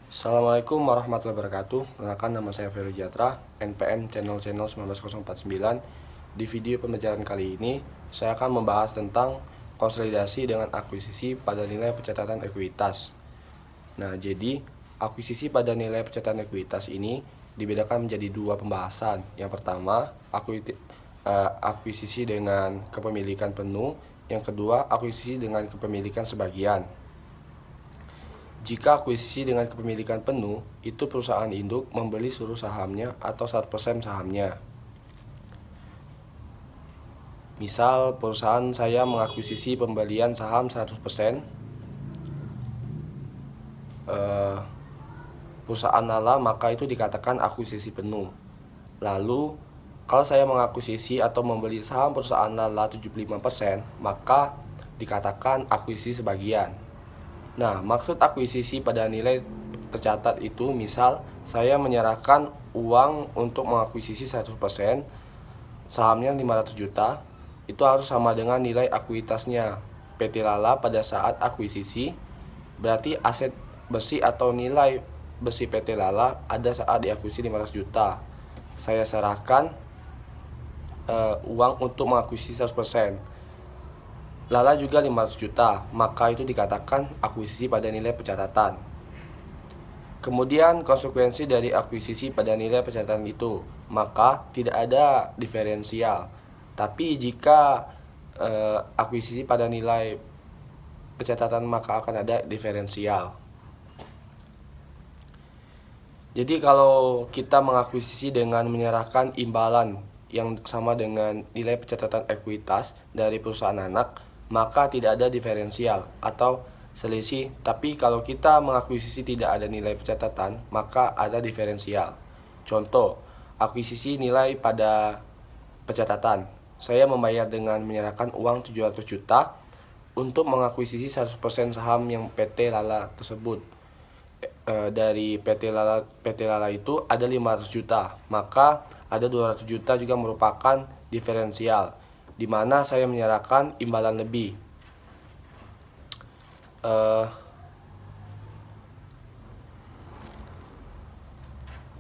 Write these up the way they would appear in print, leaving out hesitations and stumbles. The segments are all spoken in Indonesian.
Assalamualaikum warahmatullahi wabarakatuh. Perkenalkan, nama saya Feru Jatra, NPM channel 19049. Di video pembelajaran kali ini, saya akan membahas tentang konsolidasi dengan akuisisi pada nilai pencatatan ekuitas. Nah, jadi akuisisi pada nilai pencatatan ekuitas ini dibedakan menjadi dua pembahasan. Yang pertama, akuisisi dengan kepemilikan penuh. Yang kedua, akuisisi dengan kepemilikan sebagian. Jika akuisisi dengan kepemilikan penuh, itu perusahaan induk membeli seluruh sahamnya atau 100% sahamnya. Misal, perusahaan saya mengakuisisi pembelian saham 100%. Perusahaan Lala, maka itu dikatakan akuisisi penuh. Lalu, kalau saya mengakuisisi atau membeli saham perusahaan Lala 75%, maka dikatakan akuisisi sebagian. Nah, maksud akuisisi pada nilai tercatat itu, misal saya menyerahkan uang untuk mengakuisisi 100%, sahamnya 500 juta, itu harus sama dengan nilai ekuitasnya PT Lala pada saat akuisisi. Berarti aset bersih atau nilai bersih PT Lala ada saat diakuisisi 500 juta. Saya serahkan uang untuk mengakuisisi 100%. Lala juga 500 juta, maka itu dikatakan akuisisi pada nilai pencatatan. Kemudian konsekuensi dari akuisisi pada nilai pencatatan itu, maka tidak ada diferensial. Tapi jika akuisisi pada nilai pencatatan, maka akan ada diferensial. Jadi kalau kita mengakuisisi dengan menyerahkan imbalan yang sama dengan nilai pencatatan ekuitas dari perusahaan anak, maka tidak ada diferensial atau selisih. Tapi kalau kita mengakuisisi tidak ada nilai pencatatan, maka ada diferensial. Contoh, akuisisi nilai pada pencatatan. Saya membayar dengan menyerahkan uang 700 juta untuk mengakuisisi 100% saham yang PT Lala tersebut. Dari PT Lala itu ada 500 juta, maka ada 200 juta juga merupakan diferensial, di mana saya menyerahkan imbalan lebih.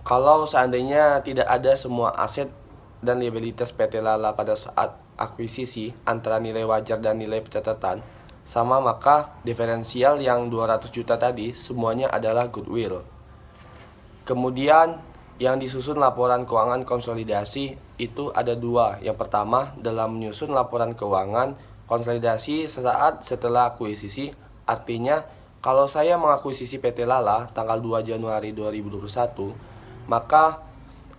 Kalau seandainya tidak ada semua aset dan liabilitas PT Lala pada saat akuisisi antara nilai wajar dan nilai pencatatan sama, maka diferensial yang 200 juta tadi semuanya adalah goodwill. Kemudian yang disusun laporan keuangan konsolidasi itu ada dua. Yang pertama, dalam menyusun laporan keuangan konsolidasi sesaat setelah akuisisi. Artinya, kalau saya mengakuisisi PT Lala tanggal 2 Januari 2021, maka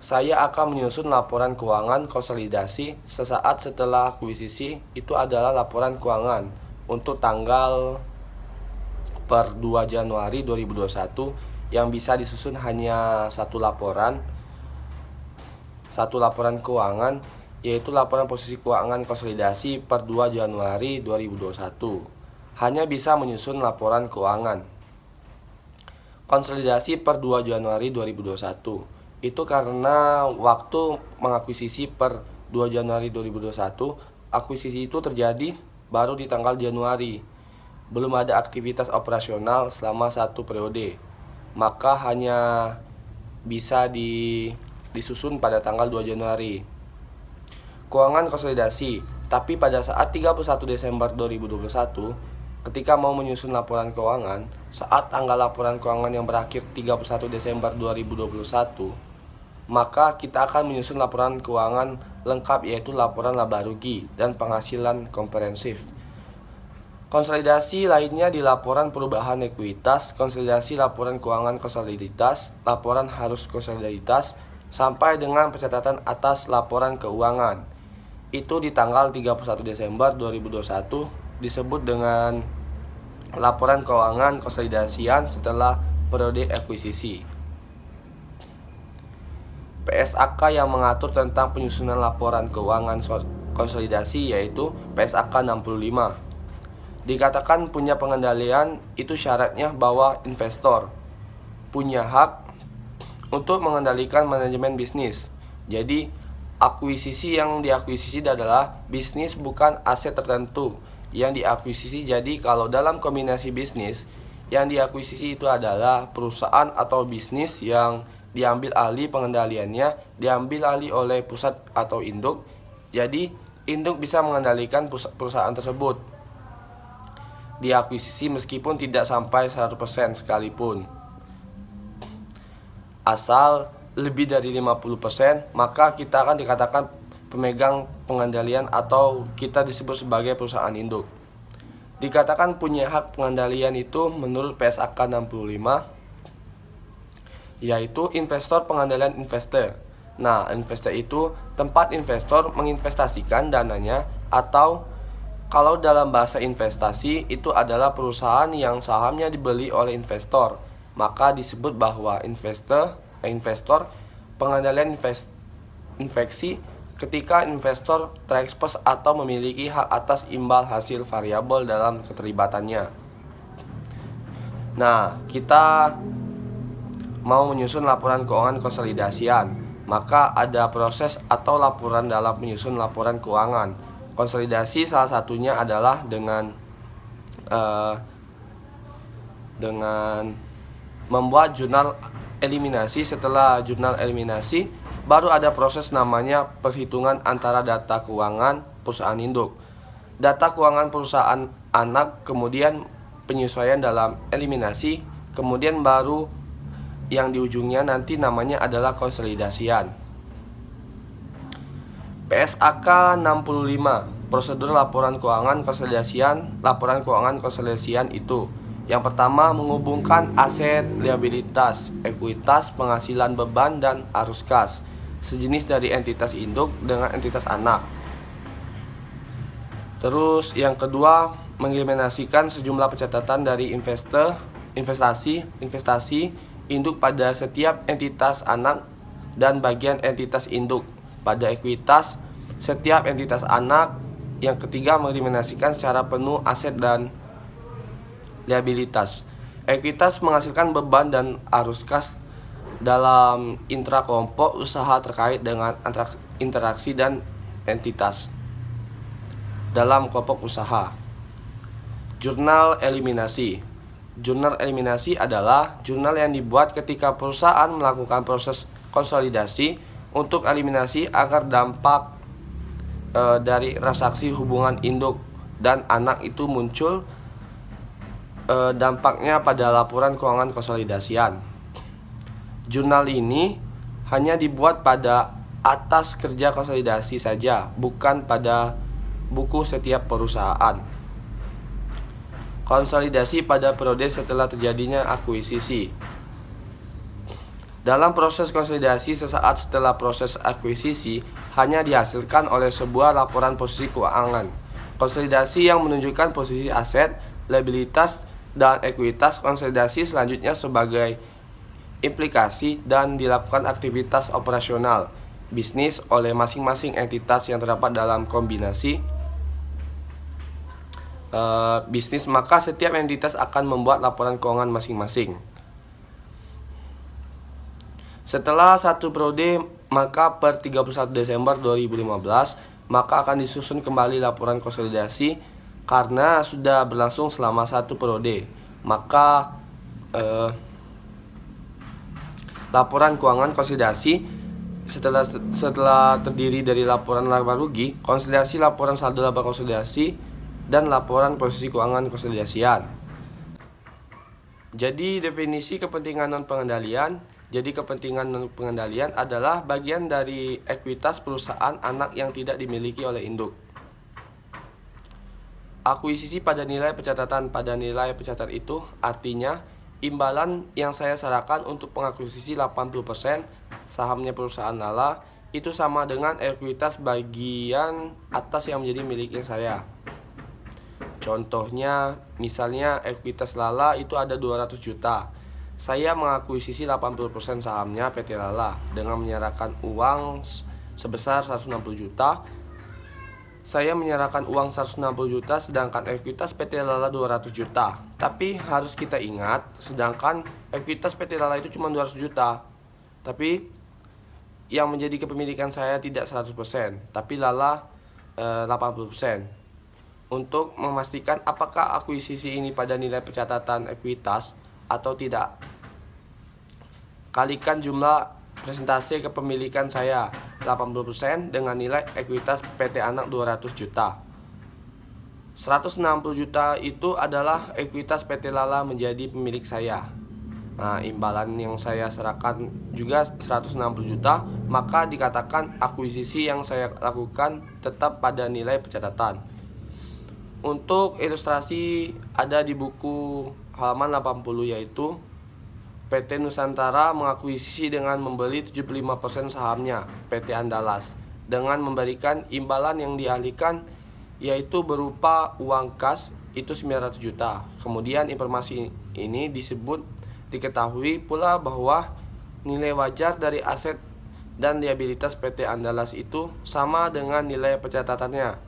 saya akan menyusun laporan keuangan konsolidasi sesaat setelah akuisisi. Itu adalah laporan keuangan untuk tanggal per 2 Januari 2021 yang bisa disusun hanya satu laporan keuangan, yaitu laporan posisi keuangan konsolidasi per 2 Januari 2021. Hanya bisa menyusun laporan keuangan konsolidasi per 2 Januari 2021. Itu karena waktu mengakuisisi per 2 Januari 2021, akuisisi itu terjadi baru di tanggal Januari. Belum ada aktivitas operasional selama satu periode, maka hanya bisa disusun pada tanggal 2 Januari. Keuangan konsolidasi. Tapi pada saat 31 Desember 2021, ketika mau menyusun laporan keuangan, saat tanggal laporan keuangan yang berakhir 31 Desember 2021, maka kita akan menyusun laporan keuangan lengkap, yaitu laporan laba rugi dan penghasilan komprehensif. Konsolidasi lainnya di laporan perubahan ekuitas, konsolidasi laporan keuangan konsoliditas, laporan harus konsoliditas, sampai dengan pencatatan atas laporan keuangan. Itu di tanggal 31 Desember 2021 disebut dengan laporan keuangan konsolidasian setelah periode akuisisi. PSAK yang mengatur tentang penyusunan laporan keuangan konsolidasi yaitu PSAK 65. Dikatakan punya pengendalian, itu syaratnya bahwa investor punya hak untuk mengendalikan manajemen bisnis. Jadi akuisisi yang diakuisisi adalah bisnis, bukan aset tertentu yang diakuisisi. Jadi kalau dalam kombinasi bisnis Yang diakuisisi itu adalah perusahaan atau bisnis yang diambil alih pengendaliannya, diambil alih oleh pusat atau induk. Jadi, induk bisa mengendalikan perusahaan tersebut. Diakuisisi meskipun tidak sampai 100% sekalipun. Asal lebih dari 50%, maka kita akan dikatakan pemegang pengendalian atau kita disebut sebagai perusahaan induk. Dikatakan punya hak pengendalian itu menurut PSAK 65, yaitu investor pengendalian investor. Nah, investor itu tempat investor menginvestasikan dananya, atau kalau dalam bahasa investasi itu adalah perusahaan yang sahamnya dibeli oleh investor. Maka disebut bahwa investor pengendalian infeksi ketika investor terekspos atau memiliki hak atas imbal hasil variabel dalam keterlibatannya. Nah, kita mau menyusun laporan keuangan konsolidasian, maka ada proses atau laporan dalam menyusun laporan keuangan. Konsolidasi salah satunya adalah dengan membuat jurnal eliminasi. Setelah jurnal eliminasi, baru ada proses namanya perhitungan antara data keuangan perusahaan induk, data keuangan perusahaan anak, kemudian penyesuaian dalam eliminasi, kemudian baru yang di ujungnya nanti namanya adalah konsolidasian. PSAK 65, prosedur laporan keuangan konsolidasian. Laporan keuangan konsolidasian itu: yang pertama, menghubungkan aset, liabilitas, ekuitas, penghasilan beban, dan arus kas sejenis dari entitas induk dengan entitas anak. Terus yang kedua, mengeliminasikan sejumlah pencatatan dari investasi induk pada setiap entitas anak dan bagian entitas induk pada ekuitas setiap entitas anak. Yang ketiga, mengeliminasikan secara penuh aset dan liabilitas. Ekuitas menghasilkan beban dan arus kas dalam intrakelompok usaha terkait dengan interaksi dan entitas dalam kelompok usaha. Jurnal eliminasi. Jurnal eliminasi adalah jurnal yang dibuat ketika perusahaan melakukan proses konsolidasi untuk eliminasi agar dampak dari transaksi hubungan induk dan anak itu muncul dampaknya pada laporan keuangan konsolidasian. Jurnal ini hanya dibuat pada atas kerja konsolidasi saja, bukan pada buku setiap perusahaan. Konsolidasi pada periode setelah terjadinya akuisisi. Dalam proses konsolidasi sesaat setelah proses akuisisi hanya dihasilkan oleh sebuah laporan posisi keuangan. Konsolidasi yang menunjukkan posisi aset, liabilitas, dan ekuitas. Konsolidasi selanjutnya sebagai implikasi dan dilakukan aktivitas operasional bisnis oleh masing-masing entitas yang terdapat dalam kombinasi bisnis, maka setiap entitas akan membuat laporan keuangan masing-masing. Setelah satu periode, maka per 31 Desember 2015, maka akan disusun kembali laporan konsolidasi. Karena sudah berlangsung selama satu periode, maka laporan keuangan konsolidasi setelah terdiri dari laporan laba rugi, konsolidasi, laporan saldo laba konsolidasi, dan laporan posisi keuangan konsolidasian. Jadi definisi kepentingan non pengendalian. Jadi kepentingan non pengendalian adalah bagian dari ekuitas perusahaan anak yang tidak dimiliki oleh induk. Akuisisi pada nilai pencatatan. Pada nilai pencatat itu artinya imbalan yang saya serahkan untuk pengakuisisi 80% sahamnya perusahaan Lala itu sama dengan ekuitas bagian atas yang menjadi miliknya saya. Contohnya, misalnya ekuitas Lala itu ada 200 juta. Saya mengakuisisi 80% sahamnya PT Lala dengan menyerahkan uang sebesar 160 juta. Saya menyerahkan uang 160 juta sedangkan ekuitas PT Lala 200 juta. Tapi harus kita ingat, sedangkan ekuitas PT Lala itu cuma 200 juta. Tapi yang menjadi kepemilikan saya tidak 100%, tapi Lala 80%. untuk memastikan apakah akuisisi ini pada nilai pencatatan ekuitas atau tidak. Kalikan jumlah presentasi kepemilikan saya 80% dengan nilai ekuitas PT Anak 200 juta. 160 juta itu adalah ekuitas PT Lala menjadi pemilik saya. Nah, imbalan yang saya serahkan juga 160 juta, maka dikatakan akuisisi yang saya lakukan tetap pada nilai pencatatan. Untuk ilustrasi ada di buku halaman 80, yaitu PT Nusantara mengakuisisi dengan membeli 75% sahamnya PT Andalas dengan memberikan imbalan yang dialihkan, yaitu berupa uang kas itu 900 juta. Kemudian informasi ini diketahui pula bahwa nilai wajar dari aset dan liabilitas PT Andalas itu sama dengan nilai pencatatannya.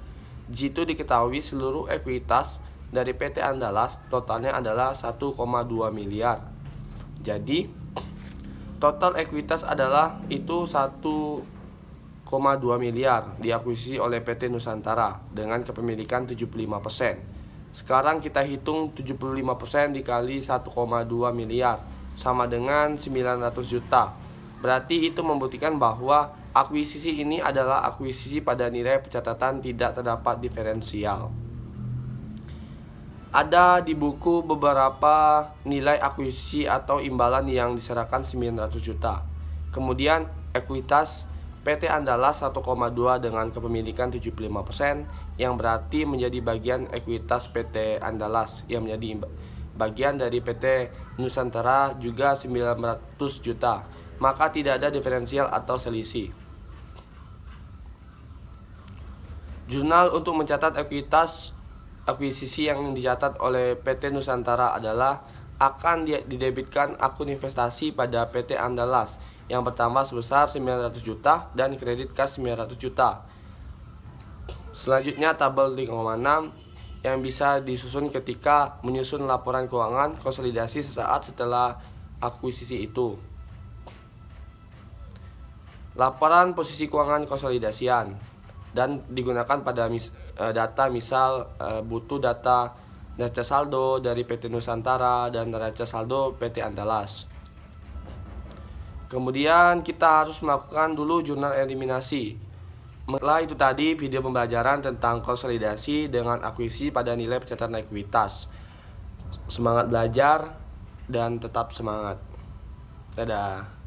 Jitu diketahui seluruh ekuitas dari PT Andalas totalnya adalah 1,2 miliar. Jadi total ekuitas adalah itu 1,2 miliar diakuisisi oleh PT Nusantara dengan kepemilikan 75%. Sekarang kita hitung 75% dikali 1,2 miliar sama dengan 900 juta. Berarti itu membuktikan bahwa akuisisi ini adalah akuisisi pada nilai pencatatan tidak terdapat diferensial. Ada di buku beberapa nilai akuisisi atau imbalan yang diserahkan 900 juta. Kemudian ekuitas PT Andalas 1,2 dengan kepemilikan 75% yang berarti menjadi bagian ekuitas PT Andalas yang menjadi bagian dari PT Nusantara juga 900 juta. Maka tidak ada diferensial atau selisih. Jurnal untuk mencatat ekuitas akuisisi yang dicatat oleh PT Nusantara adalah akan didebitkan akun investasi pada PT Andalas yang bertambah sebesar 900 juta dan kredit kas 900 juta. Selanjutnya tabel 3,6 yang bisa disusun ketika menyusun laporan keuangan konsolidasi sesaat setelah akuisisi itu. Laporan posisi keuangan konsolidasian dan digunakan pada data misal butuh data neraca saldo dari PT Nusantara dan neraca saldo PT Andalas. Kemudian kita harus melakukan dulu jurnal eliminasi. Setelah itu tadi video pembelajaran tentang konsolidasi dengan akuisisi pada nilai pencatatan ekuitas. Semangat belajar dan tetap semangat. Dadah.